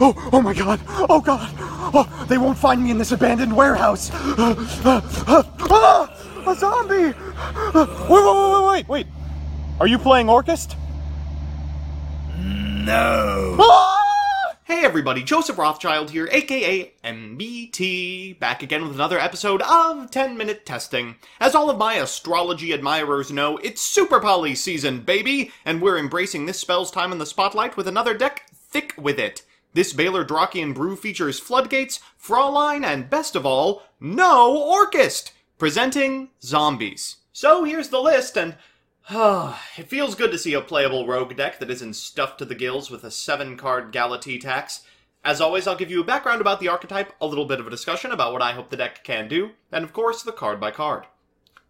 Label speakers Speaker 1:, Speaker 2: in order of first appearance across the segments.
Speaker 1: Oh my god! Oh god! Oh, they won't find me in this abandoned warehouse! A zombie! Wait! Are you playing Orchest?
Speaker 2: No!
Speaker 3: Hey everybody, Joseph Rothschild here, aka MBT, back again with another episode of 10-Minute Testing. As all of my astrology admirers know, it's Super Poly season, baby! And we're embracing this spell's time in the spotlight with another deck thick with it. This Balerdrochian brew features Floodgates, Fraulein, and best of all, no Orchest! Presenting Zombies. So here's the list, and it feels good to see a playable rogue deck that isn't stuffed to the gills with a 7-card Galatea tax. As always, I'll give you a background about the archetype, a little bit of a discussion about what I hope the deck can do, and of course, the card by card.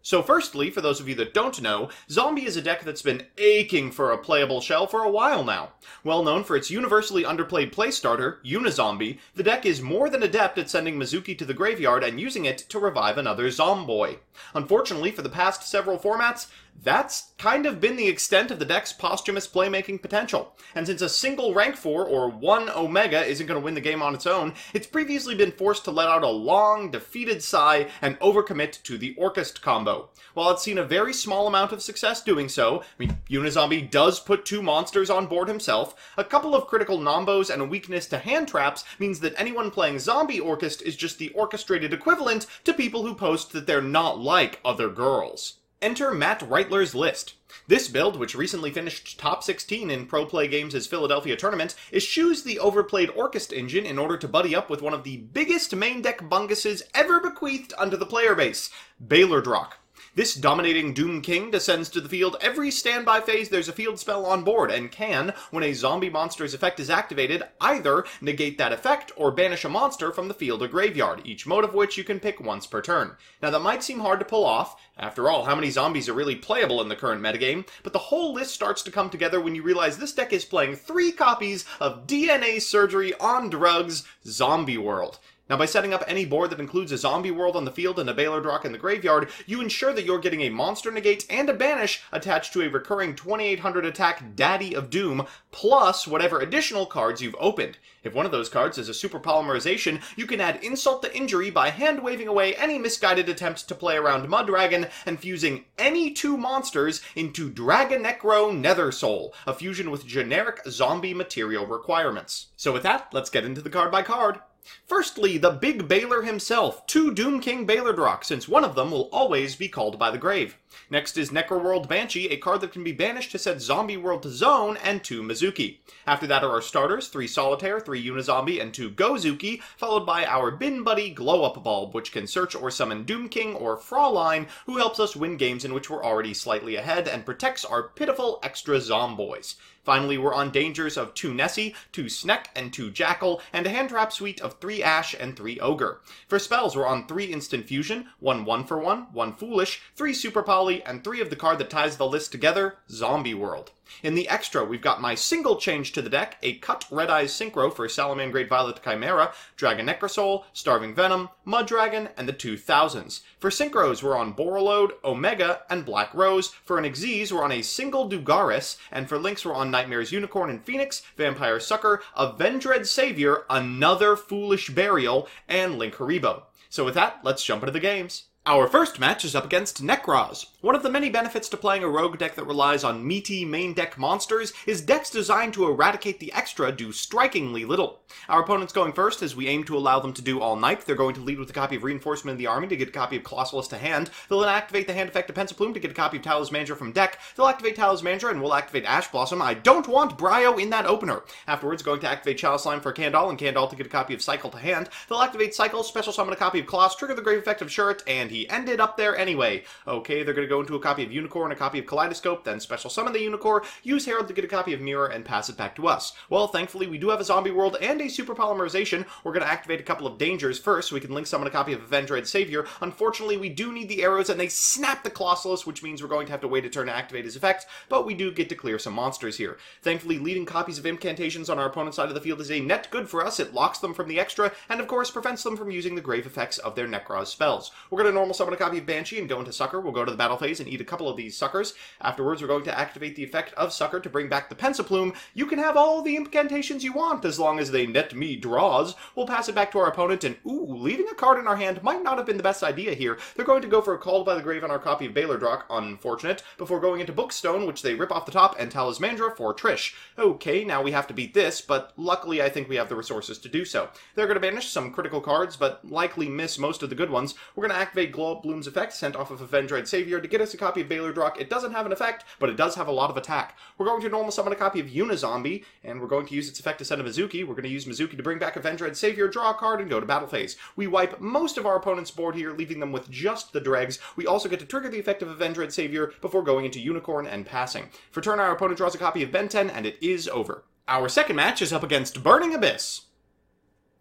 Speaker 3: So firstly, for those of you that don't know, Zombie is a deck that's been aching for a playable shell for a while now. Well known for its universally underplayed playstarter, uni-zombie, the deck is more than adept at sending Mizuki to the graveyard and using it to revive another zomboy. Unfortunately, for the past several formats, that's kind of been the extent of the deck's posthumous playmaking potential. And since a single rank 4 or 1 Omega isn't going to win the game on its own, it's previously been forced to let out a long, defeated sigh and overcommit to the Orchest combo. While it's seen a very small amount of success doing so, uni-zombie does put 2 monsters on board himself, a couple of critical nombos and a weakness to hand traps means that anyone playing Zombie Orchest is just the orchestrated equivalent to people who post that they're not like other girls. Enter Matt Reitler's list. This build, which recently finished top 16 in Pro Play Games' Philadelphia tournament, eschews the overplayed Orchest engine in order to buddy up with one of the biggest main deck bunguses ever bequeathed unto the player base, Balerdroch. This dominating Doom King descends to the field every standby phase there's a field spell on board, and can, when a zombie monster's effect is activated, either negate that effect or banish a monster from the field or graveyard, each mode of which you can pick once per turn. Now that might seem hard to pull off, after all, how many zombies are really playable in the current metagame, but the whole list starts to come together when you realize this deck is playing 3 copies of DNA Surgery on Drugs Zombie World. Now, by setting up any board that includes a zombie world on the field and a Balerdroch in the graveyard, you ensure that you're getting a monster negate and a banish attached to a recurring 2800 attack Daddy of Doom, plus whatever additional cards you've opened. If one of those cards is a super polymerization, you can add insult to injury by hand-waving away any misguided attempt to play around Mudragon and fusing any 2 monsters into Dragonecro Nethersoul, a fusion with generic zombie material requirements. So with that, let's get into the card by card. Firstly, the Big Baler himself, 2 Doom King Balerdroch, since one of them will always be called by the grave. Next is Necroworld Banshee, a card that can be banished to set Zombie World to zone, and 2 Mizuki. After that are our starters, 3 Solitaire, 3 Uni-Zombie, and 2 Gozuki, followed by our Bin Buddy Glow-Up Bulb, which can search or summon Doom King or Fraulein, who helps us win games in which we're already slightly ahead and protects our pitiful extra Zomboys. Finally, we're on dangers of 2 Nessie, 2 Sneck, and 2 Jackal, and a hand trap suite of 3 Ash and 3 Ogre. For spells, we're on 3 Instant Fusion, 1 1-for-1, 1 Foolish, 3 Super Poly, and 3 of the card that ties the list together, Zombie World. In the extra, we've got my single change to the deck, a cut Red Eyes Synchro for Salamangreat Violet Chimera, Dragon Necrosoul, Starving Venom, Mudragon, and the 2000s. For synchros, we're on Borreload, Omega, and Black Rose. For an Xyz, we're on a single Dugaris, and for links, we're on Nightmares Unicorn and Phoenix, Vampire Sucker, Avenged Savior, another Foolish Burial, and Link Haribo. So with that, let's jump into the games. Our first match is up against Nekroz. One of the many benefits to playing a rogue deck that relies on meaty main deck monsters is decks designed to eradicate the extra do strikingly little. Our opponent's going first as we aim to allow them to do all night. They're going to lead with a copy of Reinforcement of the Army to get a copy of Colossalus to hand. They'll then activate the hand effect of Pensaplume to get a copy of Talismandra from deck. They'll activate Talismandra and we'll activate Ash Blossom. I don't want Bryo in that opener. Afterwards, going to activate Chalice Slime for Kandal and Kandal to get a copy of Cycle to hand. They'll activate Cycle, special summon a copy of Kloss, trigger the grave effect of Shuret, and he ended up there anyway. Okay, they're going to go into a copy of Unicorn, a copy of Kaleidoscope, then special summon the Unicorn, use Herald to get a copy of Mirror, and pass it back to us. Well, thankfully, we do have a Zombie World and a Super Polymerization. We're going to activate a couple of Dangers first, so we can link summon a copy of Avenged Savior. Unfortunately, we do need the arrows, and they snap the Colossalus, which means we're going to have to wait a turn to activate his effect, but we do get to clear some monsters here. Thankfully, leaving copies of Incantations on our opponent's side of the field is a net good for us. It locks them from the extra, and of course, prevents them from using the grave effects of their Nekroz spells. We're going to normal summon a copy of Banshee and go into Sucker. We'll go to the battlefield phase and eat a couple of these suckers. Afterwards, we're going to activate the effect of Sucker to bring back the Pensaplume. You can have all the incantations you want as long as they net me draws. We'll pass it back to our opponent, and leaving a card in our hand might not have been the best idea here. They're going to go for a Called by the Grave on our copy of Balerdroch, unfortunate, before going into Bookstone, which they rip off the top, and Talismandra for Trish. Okay, now we have to beat this, but luckily I think we have the resources to do so. They're going to banish some critical cards, but likely miss most of the good ones. We're going to activate Glow Up Bloom's effect, sent off of Avenged Savior, to get us a copy of Balerdroch. It doesn't have an effect, but it does have a lot of attack. We're going to normal summon a copy of uni-zombie, and we're going to use its effect to send a Mizuki. We're going to use Mizuki to bring back Avenged Savior, draw a card, and go to battle phase. We wipe most of our opponent's board here, leaving them with just the dregs. We also get to trigger the effect of Avenged Savior before going into Unicorn and passing. For turn, our opponent draws a copy of Ben 10, and it is over. Our second match is up against Burning Abyss.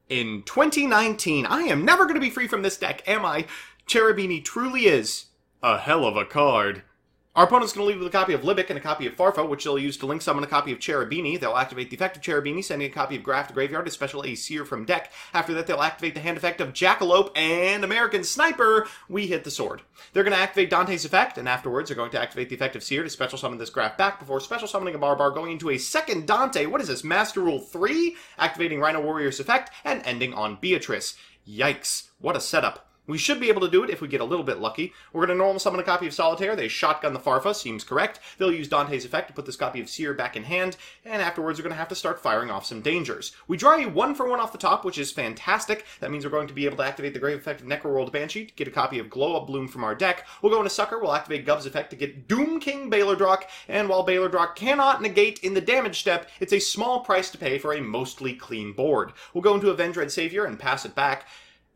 Speaker 3: In 2019, I am never going to be free from this deck, am I? Cherubini truly is a hell of a card. Our opponent's going to lead with a copy of Libic and a copy of Farfa, which they'll use to link summon a copy of Cherubini. They'll activate the effect of Cherubini, sending a copy of Graph to graveyard to special a Seer from deck. After that, they'll activate the hand effect of Jackalope and American Sniper. We hit the sword. They're going to activate Dante's effect, and afterwards they're going to activate the effect of Seer to special summon this Graph back before special summoning a Barbar, going into a second Dante. What is this, Master Rule 3? Activating Rhino Warrior's effect, and ending on Beatrice. Yikes, what a setup. We should be able to do it if we get a little bit lucky. We're going to normal summon a copy of Solitaire. They shotgun the Farfa, seems correct. They'll use Dante's effect to put this copy of Seer back in hand, and afterwards we're going to have to start firing off some dangers. We draw a 1-for-1 off the top, which is fantastic. That means we're going to be able to activate the Grave effect of Necroworld Banshee to get a copy of Glow Up Bloom from our deck. We'll go into Sucker, we'll activate Gub's effect to get Doom King Balerdroch, and while Balerdroch cannot negate in the damage step, it's a small price to pay for a mostly clean board. We'll go into Avenged Savior and pass it back.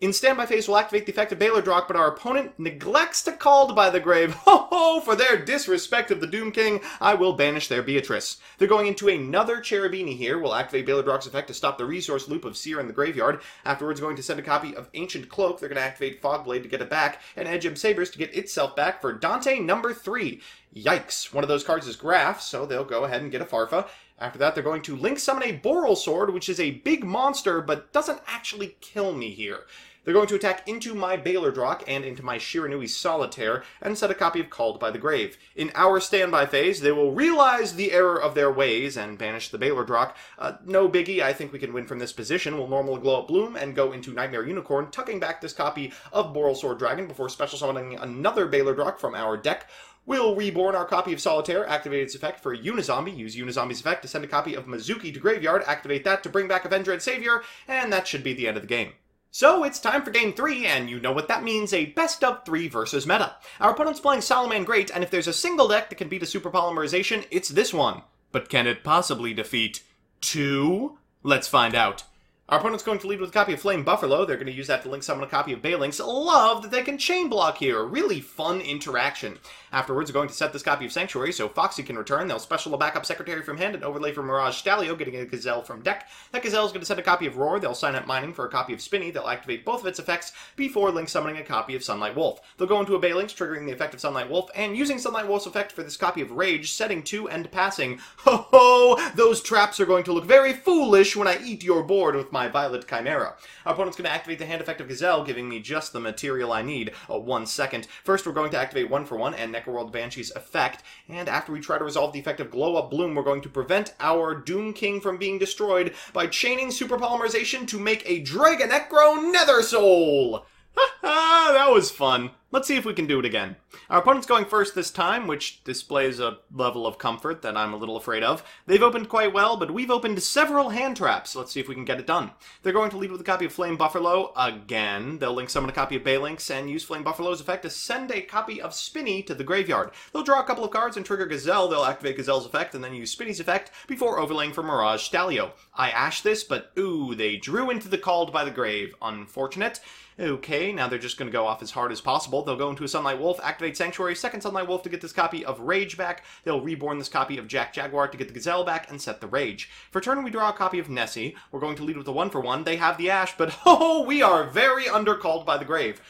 Speaker 3: In standby phase, we'll activate the effect of Balerdroch, but our opponent neglects to Called by the Grave. Ho ho! For their disrespect of the Doom King, I will banish their Beatrice. They're going into another Cherubini here. We'll activate Balerdroch's effect to stop the resource loop of Seer in the graveyard. Afterwards, going to send a copy of Ancient Cloak. They're going to activate Fogblade to get it back, and Edgem Sabers to get itself back for Dante number 3. Yikes. One of those cards is Graph, so they'll go ahead and get a Farfa. After that, they're going to link summon a Boral Sword, which is a big monster, but doesn't actually kill me here. They're going to attack into my Balerdroch and into my Shiranui Solitaire and set a copy of Called by the Grave. In our standby phase, they will realize the error of their ways and banish the Balerdroch. No biggie, I think we can win from this position. We'll normal Glow Up Bloom and go into Nightmare Unicorn, tucking back this copy of Boral Sword Dragon before special summoning another Balerdroch from our deck. We'll reborn our copy of Solitaire, activate its effect for uni-zombie, use uni-zombie's effect to send a copy of Mizuki to graveyard, activate that to bring back Avenged Savior, and that should be the end of the game. So it's time for Game 3, and you know what that means, a best of 3 versus meta. Our opponent's playing Solomon Great, and if there's a single deck that can beat a Super Polymerization, it's this one. But can it possibly defeat 2? Let's find out. Our opponent's going to lead with a copy of Flame Buffalo. They're going to use that to link summon a copy of Balinks. Love that they can chain block here. Really fun interaction. Afterwards, we're going to set this copy of Sanctuary so Foxy can return. They'll special a backup Secretary from hand and overlay for Mirage Stalio, getting a Gazelle from deck. That Gazelle is going to send a copy of Roar. They'll sign up Mining for a copy of Spinny. They'll activate both of its effects before link summoning a copy of Sunlight Wolf. They'll go into a Balinks, triggering the effect of Sunlight Wolf, and using Sunlight Wolf's effect for this copy of Rage, setting 2 and passing. Ho ho! Those traps are going to look very foolish when I eat your board with my Violet Chimera. Our opponent's going to activate the hand effect of Gazelle, giving me just the material I need. 1 second. First, we're going to activate 1-for-1 and Necroworld Banshee's effect, and after we try to resolve the effect of Glow Up Bloom, we're going to prevent our Doom King from being destroyed by chaining Super Polymerization to make a Dragonecro Nether Soul! Ha ha! That was fun. Let's see if we can do it again. Our opponent's going first this time, which displays a level of comfort that I'm a little afraid of. They've opened quite well, but we've opened several hand traps. Let's see if we can get it done. They're going to lead with a copy of Flame Buffalo again. They'll link summon a copy of Balinks and use Flame Buffalo's effect to send a copy of Spinny to the graveyard. They'll draw a couple of cards and trigger Gazelle. They'll activate Gazelle's effect and then use Spinny's effect before overlaying for Mirage Stalio. I ashed this, but ooh, they drew into the Called by the Grave. Unfortunate. Okay, now they're just going to go off as hard as possible. They'll go into a Sunlight Wolf, activate Sanctuary, second Sunlight Wolf to get this copy of Rage back. They'll reborn this copy of Jack Jaguar to get the Gazelle back and set the Rage. For turn, we draw a copy of Nessie. We're going to lead with a 1-for-1. They have the Ash, but oh, we are very undercalled by the Grave.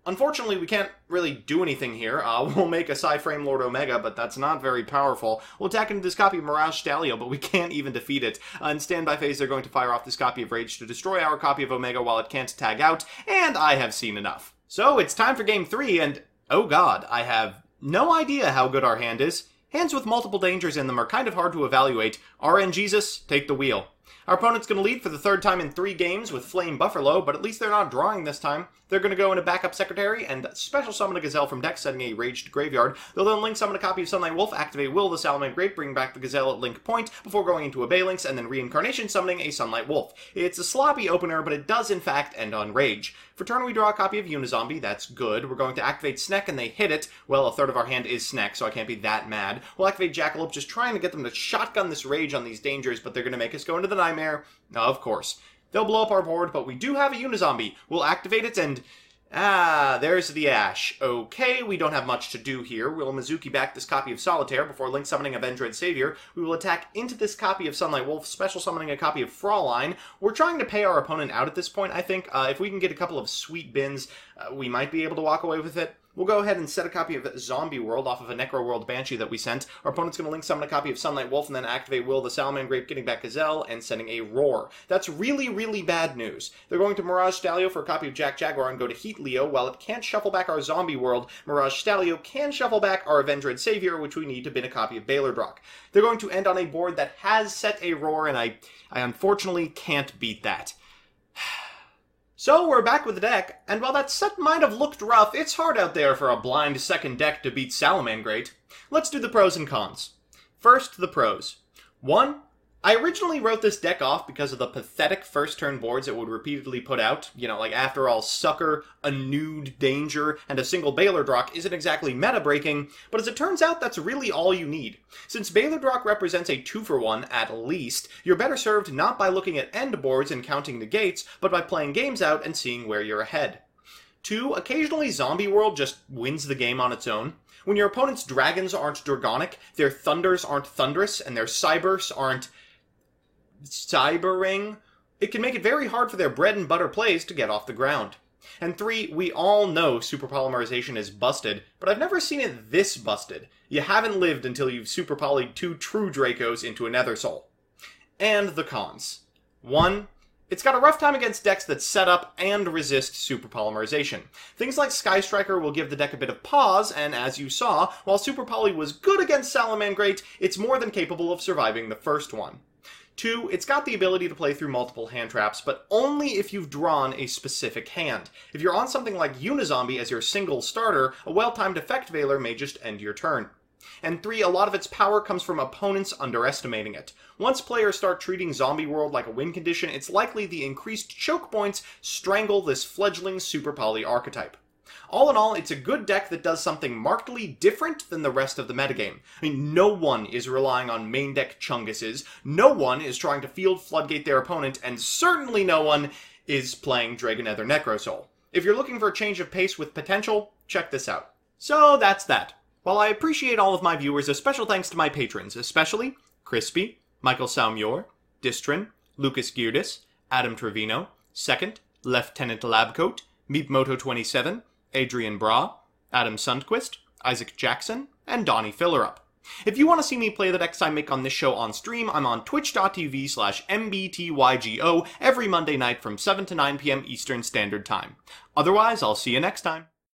Speaker 3: Unfortunately, we can't really do anything here. We'll make a Psy-Frame Lord Omega, but that's not very powerful. We'll attack into this copy of Mirage Stalio, but we can't even defeat it. In standby phase, they're going to fire off this copy of Rage to destroy our copy of Omega while it can't tag out, and I have seen enough. So, it's time for Game 3, and oh god, I have no idea how good our hand is. Hands with multiple dangers in them are kind of hard to evaluate. RN Jesus, take the wheel. Our opponent's going to lead for the third time in 3 games with Flame Buffalo, but at least they're not drawing this time. They're going to go into Backup Secretary and special summon a Gazelle from deck, setting a Raged Graveyard. They'll then link summon a copy of Sunlight Wolf, activate Will the Salamangreat, bring back the Gazelle at link point before going into a Balinx, and then reincarnation summoning a Sunlight Wolf. It's a sloppy opener, but it does in fact end on Rage. For turn we draw a copy of uni-zombie, that's good. We're going to activate Sneck and they hit it. Well, a third of our hand is Sneck, so I can't be that mad. We'll activate Jackalope, just trying to get them to shotgun this Rage on these dangers, but they're going to make us go into the Nightmare. Of course. They'll blow up our board, but we do have a uni-zombie. We'll activate it and... there's the Ash. Okay, we don't have much to do here. We'll Mizuki back this copy of Solitaire before link summoning a Vendread Savior. We will attack into this copy of Sunlight Wolf, special summoning a copy of Fraulein. We're trying to pay our opponent out at this point, I think. If we can get a couple of sweet bins, we might be able to walk away with it. We'll go ahead and set a copy of Zombie World off of a Necro World Banshee that we sent. Our opponent's going to link summon a copy of Sunlight Wolf and then activate Will the Salamangreat, getting back Gazelle, and sending a Roar. That's really, really bad news. They're going to Mirage Stallion for a copy of Jack Jaguar and go to Heat Leo. While it can't shuffle back our Zombie World, Mirage Stallion can shuffle back our Vendread Savior, which we need to bin a copy of Balerdroch. They're going to end on a board that has set a Roar, and I unfortunately can't beat that. So we're back with the deck, and while that set might have looked rough, it's hard out there for a blind second deck to beat Salamangreat. Let's do the pros and cons. First, the pros. 1. I originally wrote this deck off because of the pathetic first turn boards it would repeatedly put out. You know, like After All Sucker, a Nude Danger, and a single Balerdroch isn't exactly meta-breaking, but as it turns out, that's really all you need. Since Balerdroch represents a 2-for-1 at least, you're better served not by looking at end boards and counting negates, but by playing games out and seeing where you're ahead. 2. Occasionally Zombie World just wins the game on its own. When your opponent's dragons aren't dragonic, their thunders aren't thunderous, and their cybers aren't cybering, it can make it very hard for their bread and butter plays to get off the ground. And 3, we all know super polymerization is busted, but I've never seen it this busted. You haven't lived until you've super polyed 2 true Dracos into a Nether Soul. And the cons. 1. It's got a rough time against decks that set up and resist super polymerization. Things like Sky Striker will give the deck a bit of pause, and as you saw, while Super Poly was good against Salamangreat, it's more than capable of surviving the first one. 2, it's got the ability to play through multiple hand traps, but only if you've drawn a specific hand. If you're on something like uni-zombie as your single starter, a well-timed Effect Veiler may just end your turn. And 3, a lot of its power comes from opponents underestimating it. Once players start treating Zombie World like a win condition, it's likely the increased choke points strangle this fledgling Super Poly archetype. All in all, it's a good deck that does something markedly different than the rest of the metagame. I mean, no one is relying on main deck Chunguses, no one is trying to field floodgate their opponent, and certainly no one is playing Dragonether Necrosoul. If you're looking for a change of pace with potential, check this out. So that's that. While I appreciate all of my viewers, a special thanks to my patrons, especially Crispy, Michael Salmior, Distrin, Lucas Geardis, Adam Trevino, Second, Lieutenant Labcoat, Meepmoto27, Adrian Bra, Adam Sundquist, Isaac Jackson, and Donnie Fillerup. If you want to see me play the decks I make on this show on stream, I'm on twitch.tv/mbtygo every Monday night from 7 to 9 p.m. Eastern Standard Time. Otherwise, I'll see you next time.